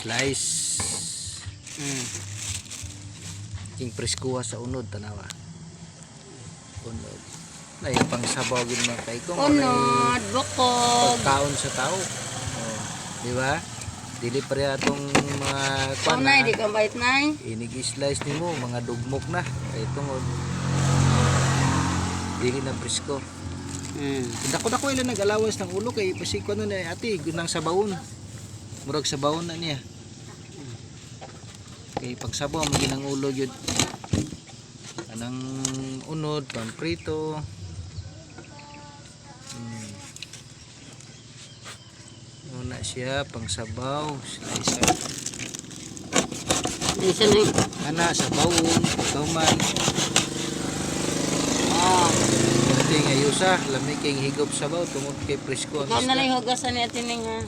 slice. King preskuha sa unod tanawa. Unod. Ay pang sabaw gid man kay ko. Unod, bukog. Pagkaon sa tao. Oh, di ba? Dili pa rin atong mga kwan Nay, di ka bait nay. inig-slice nimo mga dugmok na. Kay tungod dili na presko. Dako-dako ila nag-allowance ng ulo kay pasiko no ni ate gunang sabawon. Murag sabawon na niya. Kay pagsabaw mo ginang ulo gyud. Anang unod, pamprito. Una siya pang sabaw, slice. Isa na yung... Ana sa bawon, kauman. Ito yung ayusa, lamig kayong higop sabaw tungod kay presko ang Ikaw na isda. lang yung hugasan ni Ate Ning ha.